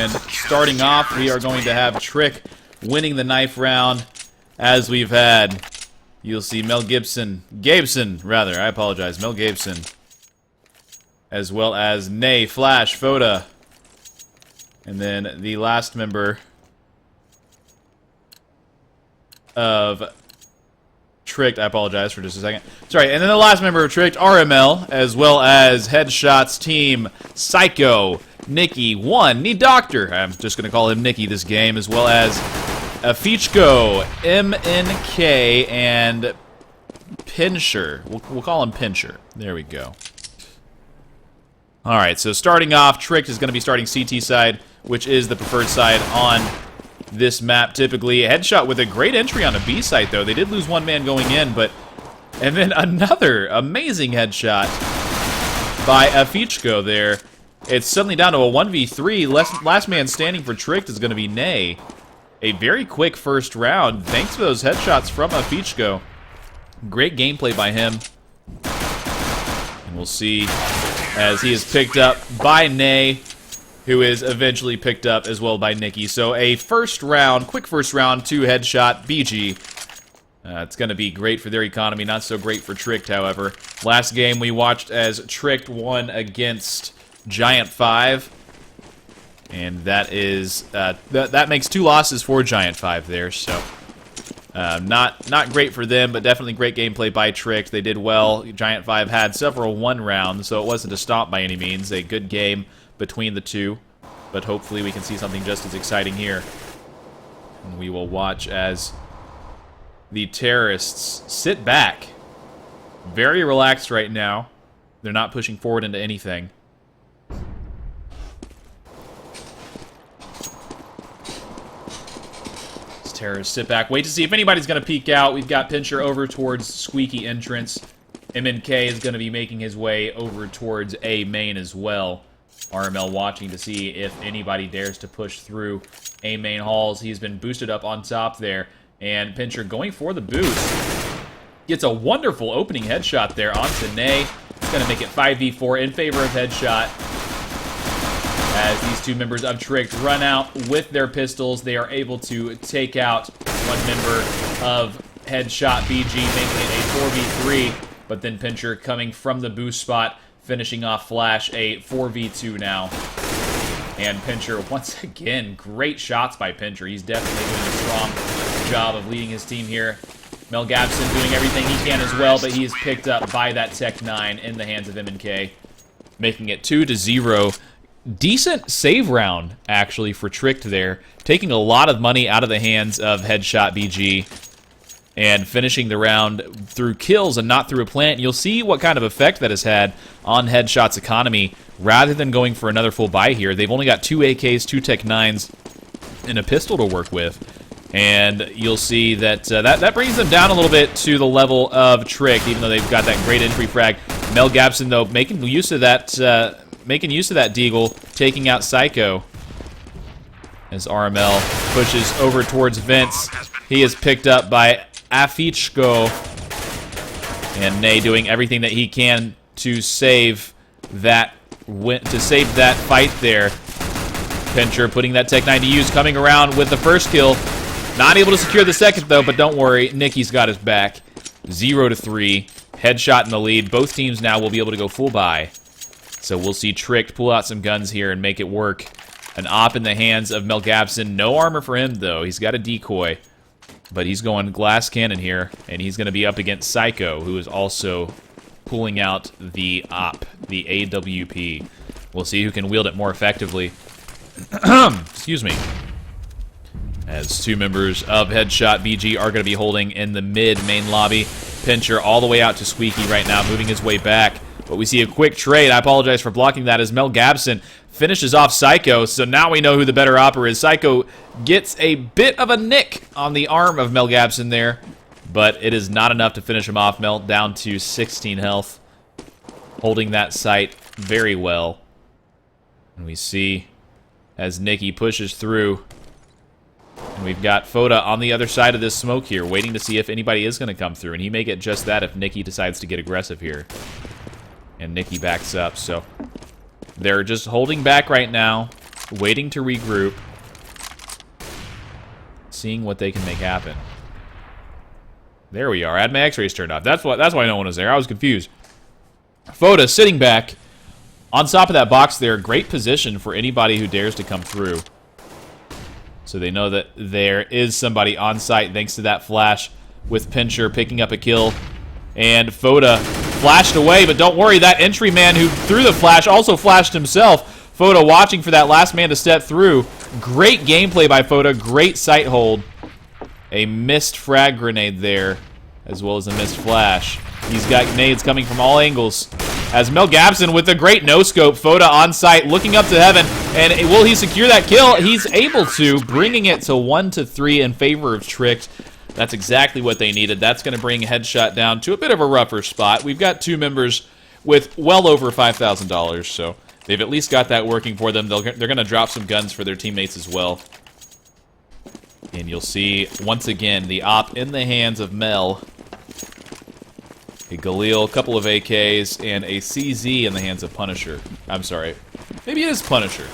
And starting off, we are going to have Trick winning the knife round, as we've had. You'll see Mel Gibson, rather, I apologize, Mel Gibson, as well as Nay, Flash, Foda, and then the last member of Tricked, I apologize for just a second. Sorry, and then the last member of Tricked, RML, as well as Headshots team, Psycho, Nikki, Need Doctor, I'm just going to call him Nikki this game, as well as Afichko, MNK, and Pincher. We'll call him Pincher. There we go. Alright, so starting off, Tricked is going to be starting CT side, which is the preferred side on this map typically. A headshot with a great entry on a B site, though. They did lose one man going in, but... And then another amazing headshot by Afichko there. It's suddenly down to a 1v3. Last man standing for Tricked is going to be Nay. A very quick first round, thanks to those headshots from Afichko. Great gameplay by him. And we'll see as he is picked up by Nay, who is eventually picked up as well by Nikki. So a first round, quick first round, 2 headshot BG. It's going to be great for their economy, not so great for Tricked, however. Last game we watched as Tricked won against Giant 5. And that is, that makes 2 losses for Giant 5 there, so... not great for them, but definitely great gameplay by Tricked. They did well. Giant 5 had several 1 rounds, so it wasn't a stomp by any means. A good game between the two, but hopefully we can see something just as exciting here. And we will watch as the terrorists sit back. Very relaxed right now. They're not pushing forward into anything. Terrorists sit back, wait to see if anybody's going to peek out. We've got Pincher over towards Squeaky entrance. MNK is going to be making his way over towards A main as well. RML watching to see if anybody dares to push through A main halls. He's been boosted up on top there. And Pincher going for the boost. Gets a wonderful opening headshot there onto Nay. It's going to make it 5v4 in favor of Headshot. As these 2 members of Tricked run out with their pistols, they are able to take out one member of Headshot BG, making it a 4v3. But then Pincher coming from the boost spot, finishing off Flash, a 4v2 now. And Pincher, once again, great shots by Pincher. He's definitely doing a strong job of leading his team here. Mel Gibson doing everything he can as well, but he is picked up by that Tech 9 in the hands of MNK, making it 2-0. Decent save round, actually, for Tricked there. Taking a lot of money out of the hands of Headshot BG and finishing the round through kills and not through a plant. You'll see what kind of effect that has had on Headshot's economy. Rather than going for another full buy here, they've only got 2 AKs, 2 Tech 9s, and a pistol to work with. And you'll see that that brings them down a little bit to the level of Tricked, even though they've got that great entry frag. Mel Gibson, though, making use of that Deagle, taking out Psycho. As RML pushes over towards Vince, he is picked up by Afichko. And Nay doing everything that he can to save that fight there. Pincher putting that Tech 9 to use, coming around with the first kill. Not able to secure the second, though, but don't worry, Nikki's got his back. 0-3. Headshot in the lead. Both teams now will be able to go full buy. So we'll see Tricked pull out some guns here and make it work. An op in the hands of Mel Gibson. No armor for him, though. He's got a decoy. But he's going glass cannon here, and he's going to be up against Psycho, who is also pulling out the op, the AWP. We'll see who can wield it more effectively. Excuse me. As 2 members of Headshot BG are going to be holding in the mid-main lobby. Pincher all the way out to Squeaky right now, moving his way back. But we see a quick trade. I apologize for blocking that as Mel Gibson finishes off Psycho. So now we know who the better opper is. Psycho gets a bit of a nick on the arm of Mel Gibson there. But it is not enough to finish him off. Mel down to 16 health. Holding that site very well. And we see as Nikki pushes through. And we've got Foda on the other side of this smoke here, waiting to see if anybody is going to come through. And he may get just that if Nikki decides to get aggressive here. And Nikki backs up, so they're just holding back right now. waiting to regroup, seeing what they can make happen. There we are. I had my X-rays turned off. That's why no one was there. I was confused. Foda sitting back on top of that box there. Great position for anybody who dares to come through. So they know that there is somebody on site thanks to that flash with Pincher picking up a kill. And Foda flashed away, but don't worry, that entry man who threw the flash also flashed himself. Foda watching for that last man to step through. Great gameplay by Foda. Great sight hold. A missed frag grenade there, as well as a missed flash. He's got grenades coming from all angles. As Mel Gabson with a great no-scope, Foda on site, looking up to heaven, and will he secure that kill? He's able to, bringing it to 1-3 in favor of Tricked. That's exactly what they needed. That's going to bring Headshot down to a bit of a rougher spot. We've got two members with well over $5,000, so they've at least got that working for them. They're going to drop some guns for their teammates as well. And you'll see, once again, the op in the hands of Mel. A Galil, a couple of AKs, and a CZ in the hands of Punisher. I'm sorry. Maybe it is Punisher.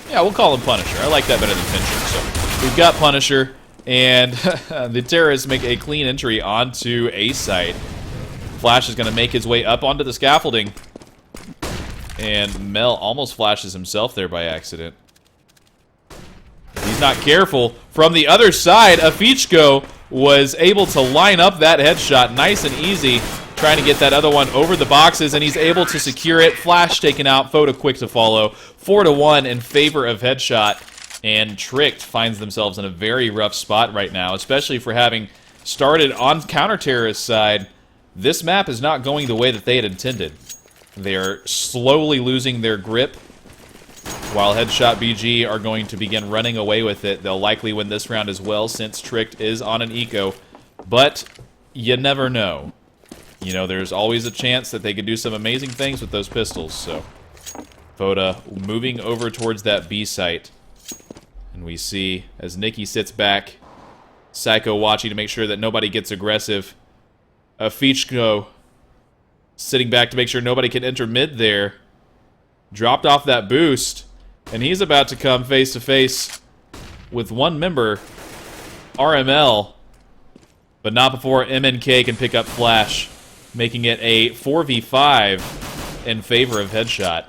Yeah, we'll call him Punisher. I like that better than Pincher. So we've got Punisher, and the terrorists make a clean entry onto A site. Flash is going to make his way up onto the scaffolding. And Mel almost flashes himself there by accident. He's not careful. From the other side, Afichko was able to line up that headshot nice and easy, trying to get that other one over the boxes, and he's able to secure it. Flash taken out, Foda quick to follow. 4-1 in favor of Headshot, and Tricked finds themselves in a very rough spot right now, especially for having started on counter-terrorist side. This map is not going the way that they had intended. They're slowly losing their grip, while Headshot BG are going to begin running away with it. They'll likely win this round as well, since Tricked is on an eco. But you never know. You know, there's always a chance that they could do some amazing things with those pistols. So, Foda moving over towards that B site. And we see, as Nikki sits back, Psycho watching to make sure that nobody gets aggressive. Afichko sitting back to make sure nobody can enter mid there. Dropped off that boost, and he's about to come face to face with one member, RML, but not before MNK can pick up Flash, making it a 4v5 in favor of Headshot.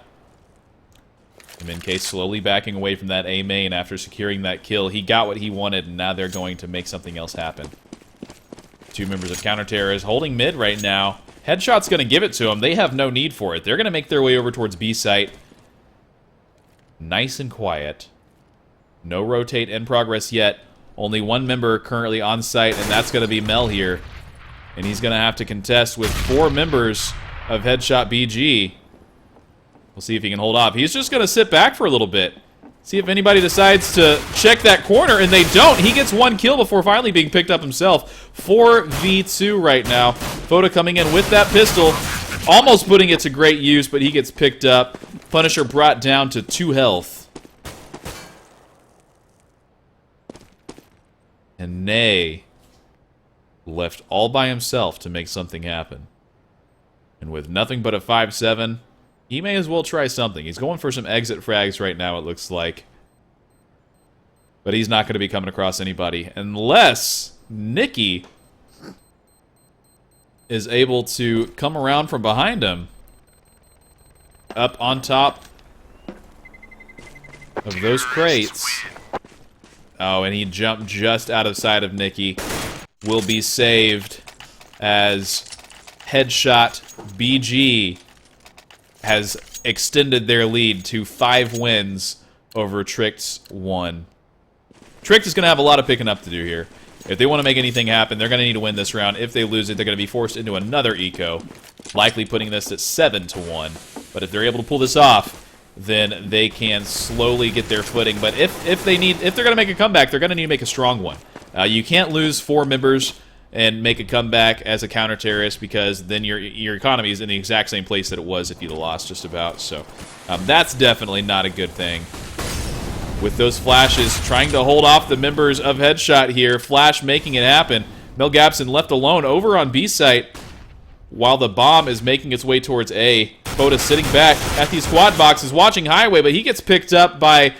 MNK slowly backing away from that A main after securing that kill. He got what he wanted, and now they're going to make something else happen. Two members of Counter-Terrorists holding mid right now. Headshot's going to give it to them. They have no need for it. They're going to make their way over towards B site. Nice and quiet. No rotate in progress yet. Only one member currently on site, and that's going to be Mel here. And he's going to have to contest with 4 members of Headshot BG. We'll see if he can hold off. He's just going to sit back for a little bit. See if anybody decides to check that corner, and they don't. He gets 1 kill before finally being picked up himself. 4v2 right now. Foda coming in with that pistol, almost putting it to great use, but he gets picked up. Punisher brought down to 2 health. And Nay left all by himself to make something happen. And with nothing but a 5-7, he may as well try something. He's going for some exit frags right now, it looks like. But he's not going to be coming across anybody unless Nikki is able to come around from behind him. Up on top of those crates. Oh, and he jumped just out of sight of Nikki. Will be saved as Headshot BG has extended their lead to 5 wins over Tricked's 1. Tricked is going to have a lot of picking up to do here. If they want to make anything happen, they're going to need to win this round. If they lose it, they're going to be forced into another eco, likely putting this at 7-1. But if they're able to pull this off, then they can slowly get their footing. But if they're going to make a comeback, they're going to need to make a strong one. You can't lose 4 members and make a comeback as a counter-terrorist, because then your economy is in the exact same place that it was if you'd lost, just about. So that's definitely not a good thing. With those flashes, trying to hold off the members of Headshot here. Flash making it happen. Mel Gabson left alone over on B site while the bomb is making its way towards A. Foda sitting back at these squad boxes, watching Highway, but he gets picked up by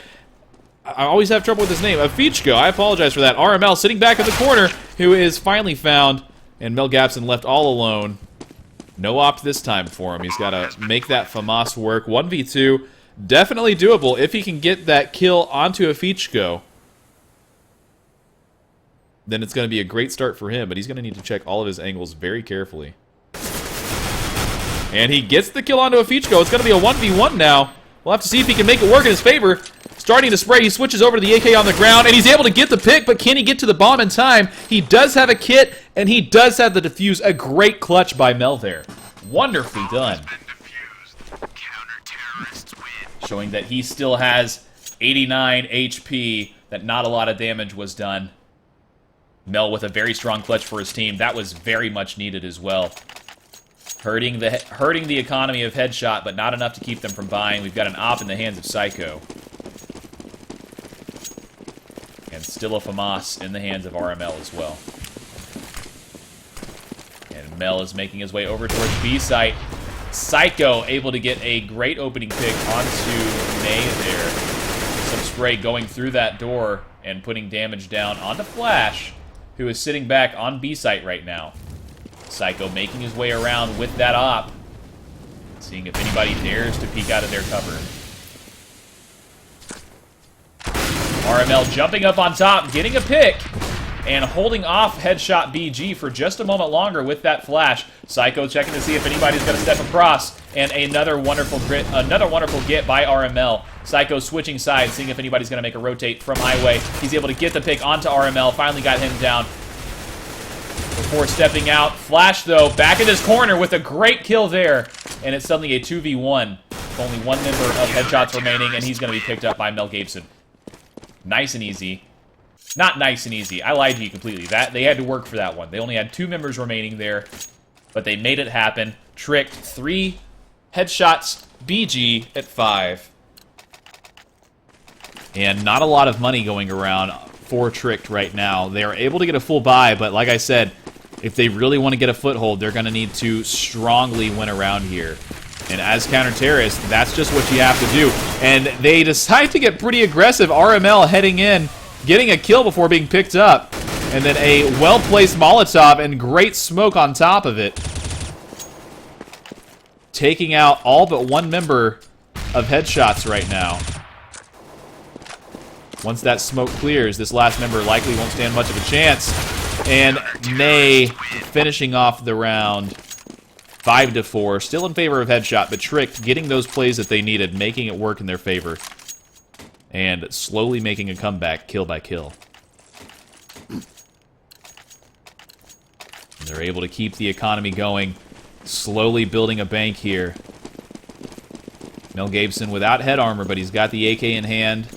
I always have trouble with his name. Afichko, I apologize for that. RML sitting back in the corner, who is finally found, and Mel Gabson left all alone. No opt this time for him. He's got to make that FAMAS work. 1v2, definitely doable if he can get that kill onto Afichko. Then it's going to be a great start for him, but he's going to need to check all of his angles very carefully. And he gets the kill onto Afichko. It's going to be a 1v1 now. We'll have to see if he can make it work in his favor. Starting to spray, he switches over to the AK on the ground, and he's able to get the pick, but can he get to the bomb in time? He does have a kit, and he does have the defuse. A great clutch by Mel there. Wonderfully done. Showing that he still has 89 HP, that not a lot of damage was done. Mel with a very strong clutch for his team. That was very much needed as well. Hurting the economy of Headshot, but not enough to keep them from buying. We've got an op in the hands of Psycho. And still a FAMAS in the hands of RML as well. And Mel is making his way over towards B site. Psycho able to get a great opening pick onto May there. Some spray going through that door and putting damage down onto Flash, who is sitting back on B site right now. Psycho making his way around with that op, seeing if anybody dares to peek out of their cover. RML jumping up on top, getting a pick, and holding off Headshot BG for just a moment longer with that flash. Psycho checking to see if anybody's going to step across, and another wonderful get by RML. Psycho switching sides, seeing if anybody's going to make a rotate from highway. He's able to get the pick onto RML, finally got him down before stepping out. Flash, though, back in his corner with a great kill there, and it's suddenly a 2v1. Only one member of Headshots remaining, and he's going to be picked up by Mel Gabson. Nice and easy. Not nice and easy. I lied to you completely. They had to work for that one. They only had 2 members remaining there, but they made it happen. Tricked 3 Headshots BG at 5. And not a lot of money going around for Tricked right now. They are able to get a full buy, but like I said, if they really want to get a foothold, they're going to need to strongly win around here. And as counter-terrorists, that's just what you have to do. And they decide to get pretty aggressive. RML heading in, getting a kill before being picked up. And then a well-placed Molotov and great smoke on top of it. Taking out all but one member of Headshots right now. Once that smoke clears, this last member likely won't stand much of a chance. And Nay finishing off the round 5-4. Still in favor of Headshot, but Tricked getting those plays that they needed, making it work in their favor. And slowly making a comeback kill by kill. They're able to keep the economy going. Slowly building a bank here. Mel Gabson without head armor, but he's got the AK in hand.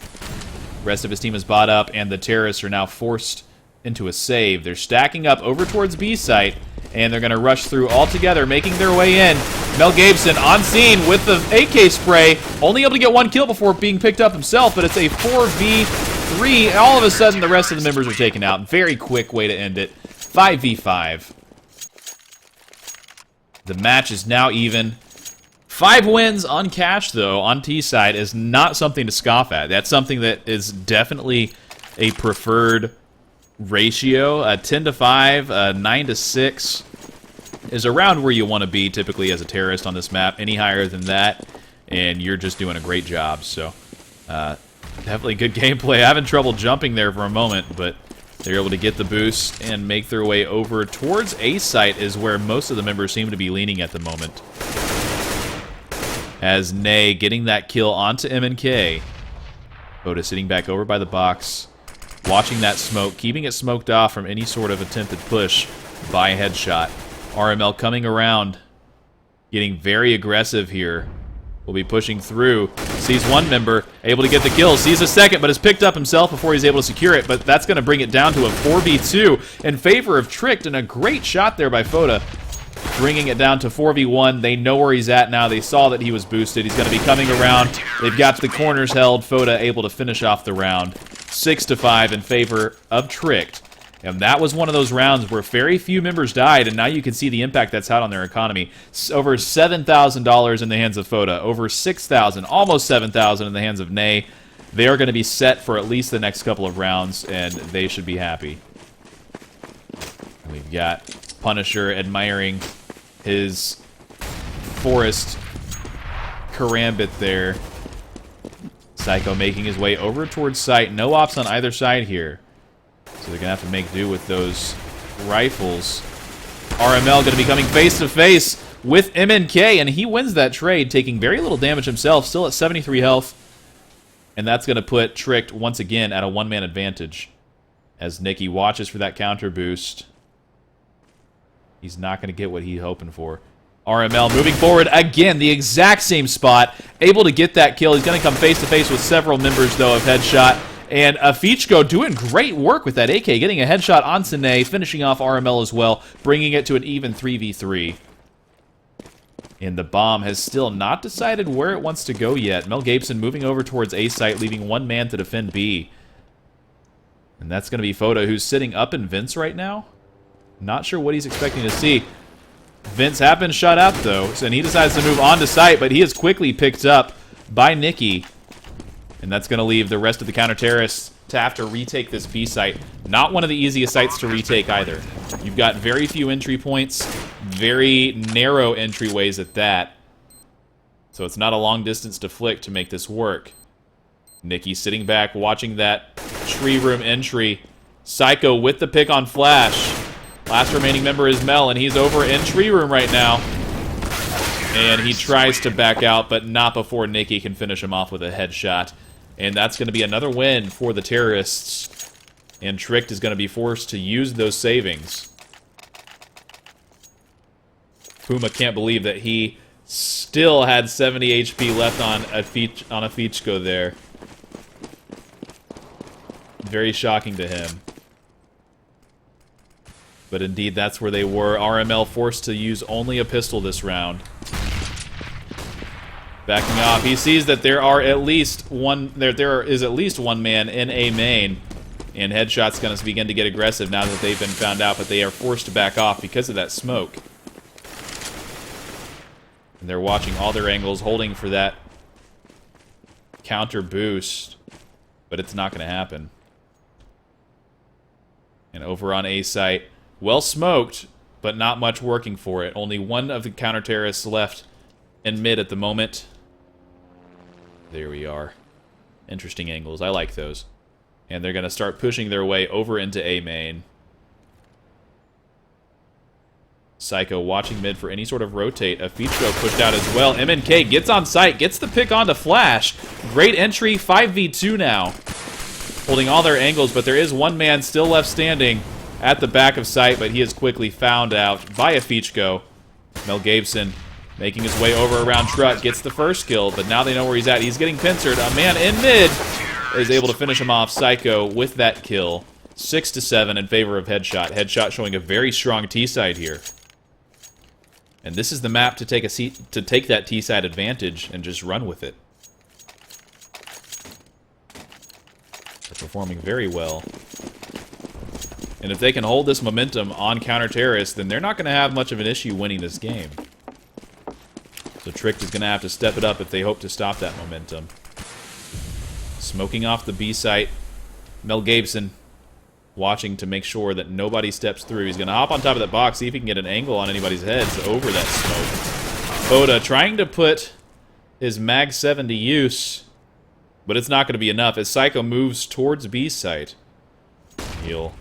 Rest of his team is bought up, and the terrorists are now forced into a save. They're stacking up over towards B site, and they're going to rush through all together, making their way in. Mel Gabson on scene with the AK spray, only able to get one kill before being picked up himself, but it's a 4v3, and all of a sudden the rest of the members are taken out. Very quick way to end it. 5v5. The match is now even. 5 wins on cash, though, on T side is not something to scoff at. That's something that is definitely a preferred ratio. 10-5, 9-6 is around where you want to be typically as a terrorist on this map. Any higher than that, and you're just doing a great job. So, definitely good gameplay. Having trouble jumping there for a moment, but they're able to get the boost and make their way over towards A site is where most of the members seem to be leaning at the moment. As Nay getting that kill onto M&K. Boda sitting back over by the box, watching that smoke, keeping it smoked off from any sort of attempted push by Headshot. RML coming around, getting very aggressive here. Will be pushing through. Sees one member, able to get the kill. Sees a second, but has picked up himself before he's able to secure it. But that's going to bring it down to a 4v2 in favor of Tricked, and a great shot there by Foda. Bringing it down to 4v1. They know where he's at now. They saw that he was boosted. He's going to be coming around. They've got the corners held. Foda able to finish off the round. 6-5 in favor of Tricked. And that was one of those rounds where very few members died, and now you can see the impact that's had on their economy. Over $7,000 in the hands of Foda. Over $6,000, almost $7,000 in the hands of Nay. they are going to be set for at least the next couple of rounds, and they should be happy. We've got Punisher admiring his Forest Karambit there. Psycho making his way over towards site. No ops on either side here. So they're going to have to make do with those rifles. RML going to be coming face to face with MNK, and he wins that trade, taking very little damage himself, still at 73 health. And that's going to put Tricked once again at a one-man advantage. As Nicky watches for that counter boost. He's not going to get what he's hoping for. RML moving forward again, the exact same spot. Able to get that kill. He's going to come face to face with several members, though, of Headshot. And Afichko doing great work with that AK, getting a headshot on Sine, finishing off RML as well, bringing it to an even 3v3. And the bomb has still not decided where it wants to go yet. Mel Gabeson moving over towards A site, leaving one man to defend B. And that's going to be Foda, who's sitting up in Vince right now. Not sure what he's expecting to see. Vince has been shut out, though, and he decides to move on to site, but he is quickly picked up by Nicky. And that's going to leave the rest of the counter-terrorists to have to retake this B site. Not one of the easiest sites to retake either. You've got very few entry points, very narrow entryways at that. So it's not a long distance to flick to make this work. Nicky sitting back, watching that tree room entry. Psycho with the pick on Flash. Last remaining member is Mel, and he's over in tree room right now. And he tries to back out, but not before Nicky can finish him off with a headshot. And that's going to be another win for the terrorists. And Tricked is going to be forced to use those savings. Puma can't believe that he still had 70 HP left on Afichko there. Very shocking to him. But indeed, that's where they were. RML forced to use only a pistol this round. Backing off, he sees that there is at least one man in A main, and Headshot's going to begin to get aggressive now that they've been found out, but they are forced to back off because of that smoke. And they're watching all their angles, holding for that counter boost, but it's not going to happen. And over on A site, well smoked, but not much working for it. Only one of the counter-terrorists left in mid at the moment. There we are. Interesting angles. I like those. And they're going to start pushing their way over into A main. Psycho watching mid for any sort of rotate. Afichko pushed out as well. MNK gets on site, gets the pick onto Flash. Great entry, 5v2 now. Holding all their angles, but there is one man still left standing at the back of site, but he is quickly found out by Afichko. Mel Gabeson making his way over around Truck, gets the first kill, but now they know where he's at. He's getting pincered. A man in mid is able to finish him off. Psycho with that kill. 6-7 in favor of Headshot. Headshot showing a very strong T-side here. And this is the map to take that T-side advantage and just run with it. They're performing very well. And if they can hold this momentum on counter-terrorists, then they're not going to have much of an issue winning this game. So Tricked is going to have to step it up if they hope to stop that momentum. Smoking off the B site. Mel Gabeson watching to make sure that nobody steps through. He's going to hop on top of that box, see if he can get an angle on anybody's heads over that smoke. Foda trying to put his Mag 7 to use, but it's not going to be enough as Psycho moves towards B site. He'll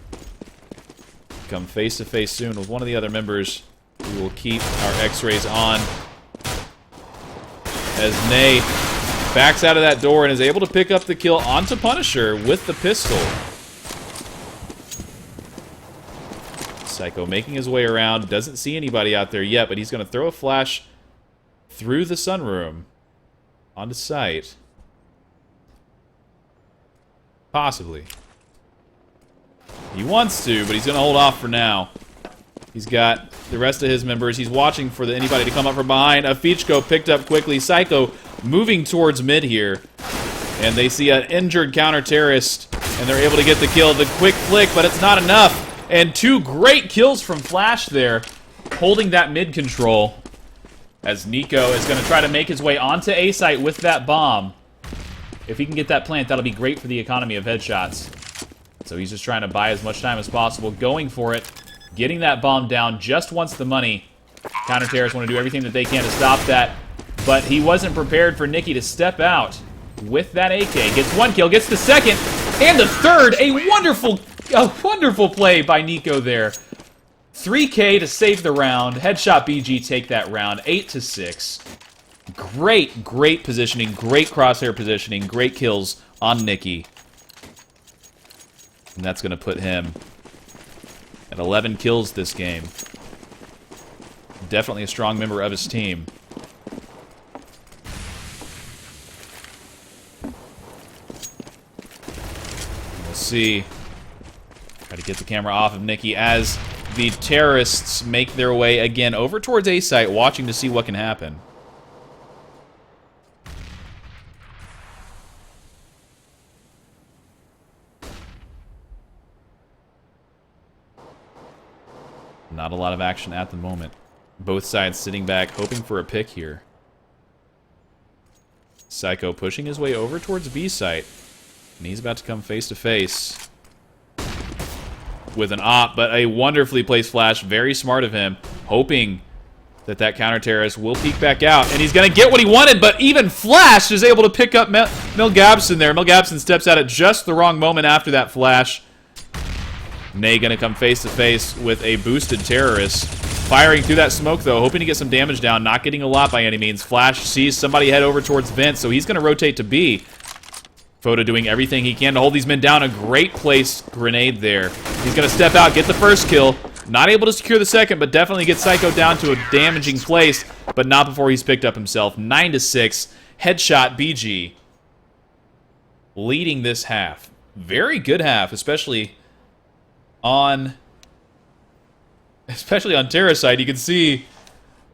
come face to face soon with one of the other members. We will keep our X-rays on as Nay backs out of that door and is able to pick up the kill onto Punisher with the pistol. Psycho making his way around, doesn't see anybody out there yet, but he's going to throw a flash through the sunroom onto site. Possibly. He wants to, but he's going to hold off for now. He's got the rest of his members. He's watching for anybody to come up from behind. Afichko picked up quickly. Psycho moving towards mid here. And they see an injured counter-terrorist, and they're able to get the kill. The quick flick, but it's not enough. And two great kills from Flash there, holding that mid control. As Nico is going to try to make his way onto A site with that bomb. If he can get that plant, that'll be great for the economy of headshots. So he's just trying to buy as much time as possible, going for it, getting that bomb down, just wants the money. Counter-terrorists want to do everything that they can to stop that, but he wasn't prepared for Nicky to step out with that AK. Gets one kill, gets the second, and the third. A wonderful play by Nico there. 3K to save the round. Headshot BG take that round, 8-6. Great positioning, great crosshair positioning, great kills on Nicky. And that's going to put him at 11 kills this game. Definitely a strong member of his team. We'll see. Try to get the camera off of Nicky as the terrorists make their way again over towards A site, watching to see what can happen. Not a lot of action at the moment. Both sides sitting back, hoping for a pick here. Psycho pushing his way over towards B site. And he's about to come face to face with an op, but a wonderfully placed flash. Very smart of him, hoping that that counter-terrorist will peek back out. And he's going to get what he wanted, but even Flash is able to pick up Mel Gabson there. Mel Gabson steps out at just the wrong moment after that flash. Nay going to come face to face with a boosted terrorist. Firing through that smoke, though, hoping to get some damage down. Not getting a lot by any means. Flash sees somebody head over towards Vent, so he's going to rotate to B. Foda doing everything he can to hold these men down. A great placed grenade there. He's going to step out, get the first kill. Not able to secure the second, but definitely get Psycho down to a damaging place, but not before he's picked up himself. 9-6. Headshot BG leading this half. Very good half, especially on Terra side. You can see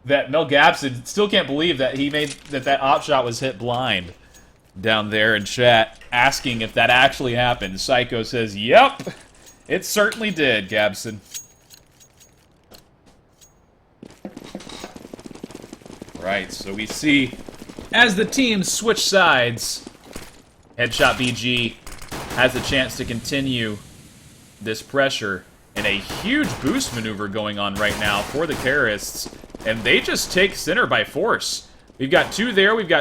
that Mel Gabson still can't believe that he made that op shot was hit blind down there in chat, asking if that actually happened. Psycho says, "Yep, it certainly did, Gabson." Right, so we see as the teams switch sides, Headshot BG has a chance to continue this pressure, and a huge boost maneuver going on right now for the terrorists, and they just take center by force. We've got two there, we've got